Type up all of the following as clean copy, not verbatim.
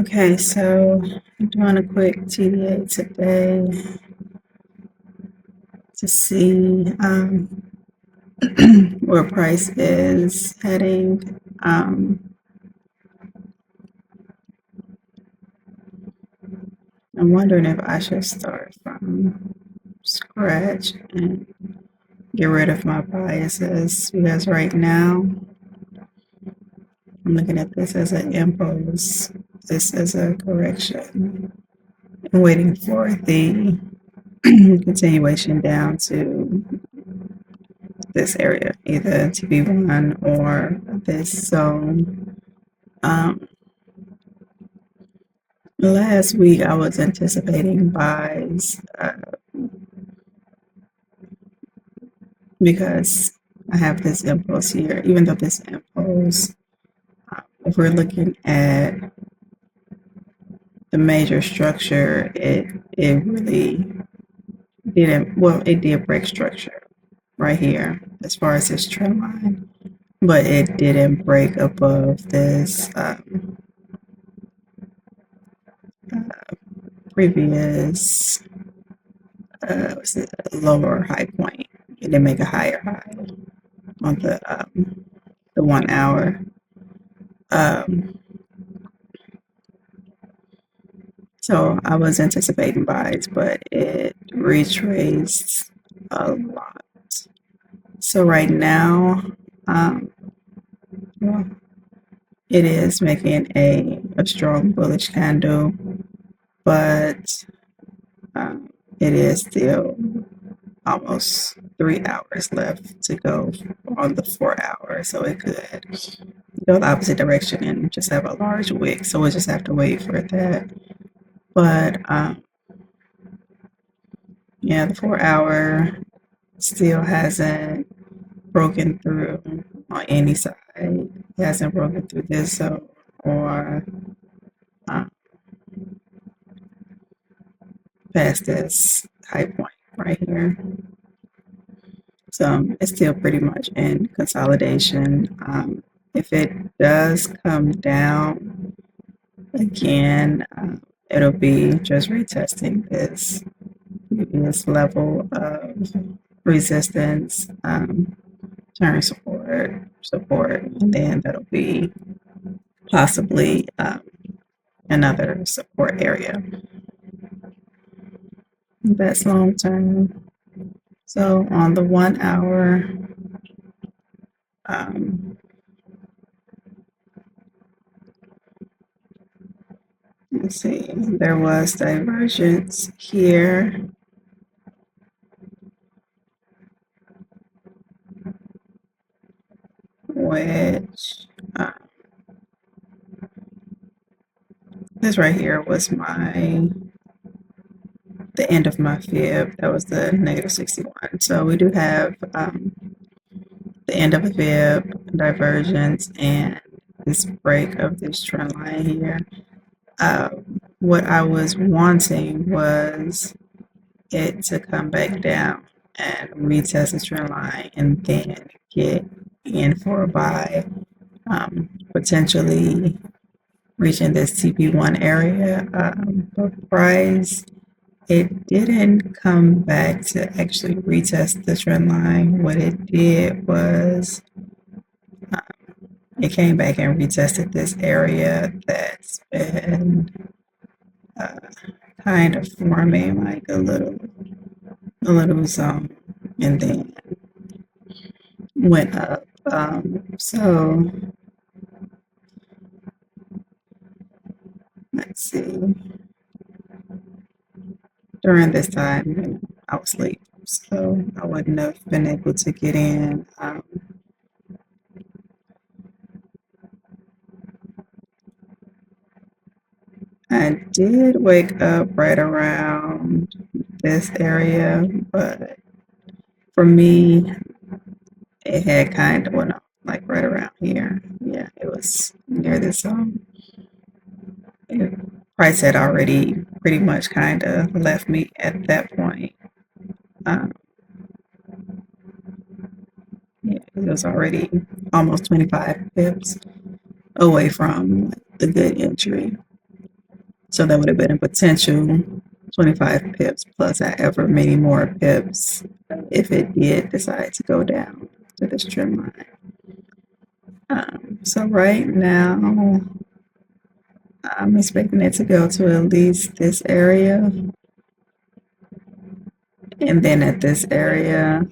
Okay, so I'm doing a quick TDA today to see where price is heading. I'm wondering if I should start from scratch and get rid of my biases because right now I'm looking at this as an impulse, this as a correction. I'm waiting for the continuation down to this area, either TB1 or this zone. Um, Last week I was anticipating buys because I have this impulse here, even though this impulse, if we're looking at the major structure, it really didn't, well, it did break structure right here as far as this trend line, but it didn't break above this previous what's it, lower high point. It didn't make a higher high on the 1 hour. Um, so I was anticipating buys, but it retraced a lot. So right now, um, well, it is making a strong bullish candle, but it is still almost 3 hours left to go on the 4 hour. So it could go the opposite direction and just have a large wick. So we'll just have to wait for that. But yeah, the 4 hour still hasn't broken through on any side. It hasn't broken through this zone or um, past this high point right here. So it's still pretty much in consolidation. If it does come down again, it'll be just retesting this previous level of resistance, turn support, and then that'll be possibly another support area. That's long term. So on the 1 hour, um, let's see, there was divergence here, which this right here was the end of my fib. That was the negative 61. So we do have the end of a fib, divergence, and this break of this trend line here. What I was wanting was it to come back down and retest the trend line and then get in for a buy, potentially reaching this TP1 area. But price, it didn't come back to actually retest the trend line. What it did was it came back and retested this area that's been kind of forming like a little zone and then went up. So let's see. During this time, I was asleep, so I wouldn't have been able to get in. I did wake up right around this area, but for me, it had kind of, well, no, like right around here. Yeah, it was near this price had already pretty much kind of left me at that point. Um, yeah, it was already almost 25 pips away from the good entry. So that would have been a potential 25 pips plus however many more pips if it did decide to go down to this trend line. So right now, I'm expecting it to go to at least this area. And then at this area,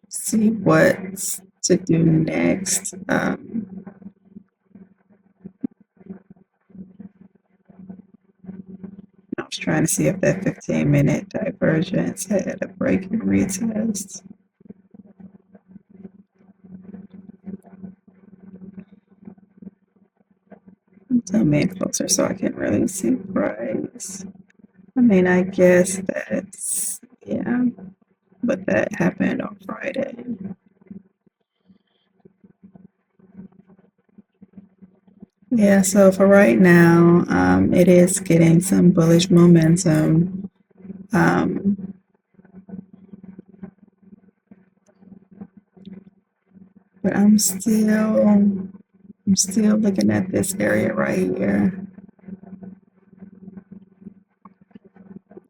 see what to do next. I was trying to see if that 15-minute divergence had a break and retest. Zoom in closer so I can really see price. I mean, I guess that's, yeah, but that happened on Friday. Yeah, so for right now, it is getting some bullish momentum. But I'm still looking at this area right here.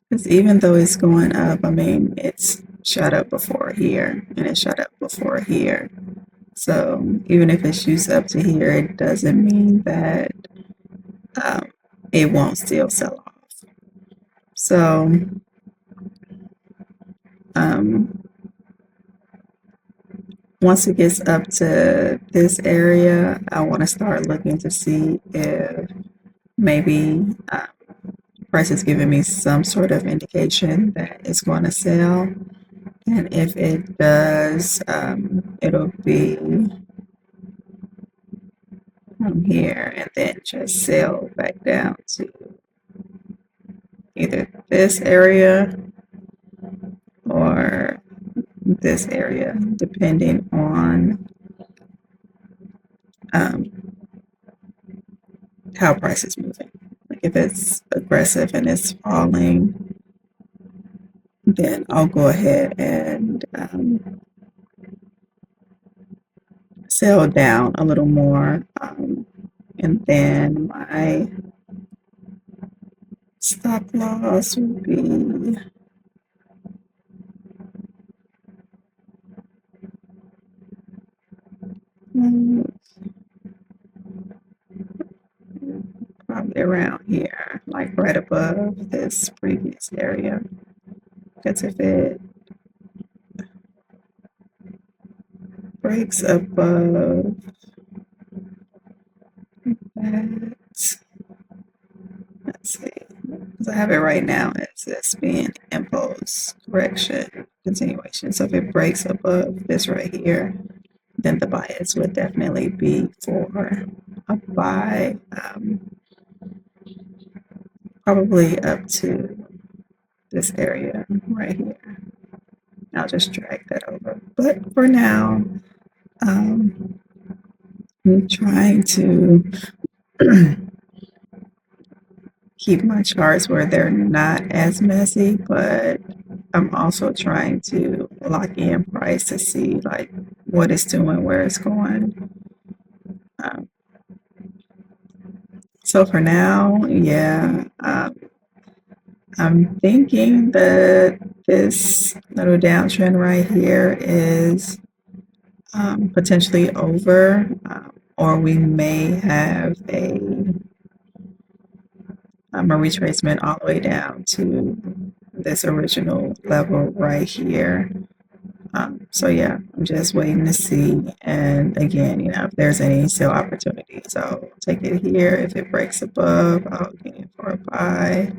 Because even though it's going up, I mean, it's shot up before here and it shot up before here. So even if it shoots up to here, it doesn't mean that it won't still sell off. So once it gets up to this area, I want to start looking to see if maybe price is giving me some sort of indication that it's going to sell. And if it does, it'll be from here and then just sell back down to either this area or this area, depending on how price is moving. Like if it's aggressive and it's falling, then I'll go ahead and sell down a little more. And then my stop loss would be probably around here, like right above this previous area. Because if it breaks above that, let's see, because I have it right now as this being impulse correction continuation. So if it breaks above this right here, then the bias would definitely be for a buy, probably up to this area right here. I'll just drag that over. But for now, I'm trying to keep my charts where they're not as messy, but I'm also trying to lock in price to see like what it's doing, where it's going. So for now, yeah, I'm thinking that this little downtrend right here is potentially over, or we may have a retracement all the way down to this original level right here. So yeah, I'm just waiting to see. And again, if there's any sell opportunities, I'll take it here. If it breaks above, I'll get it for a buy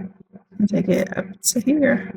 and take it up to here.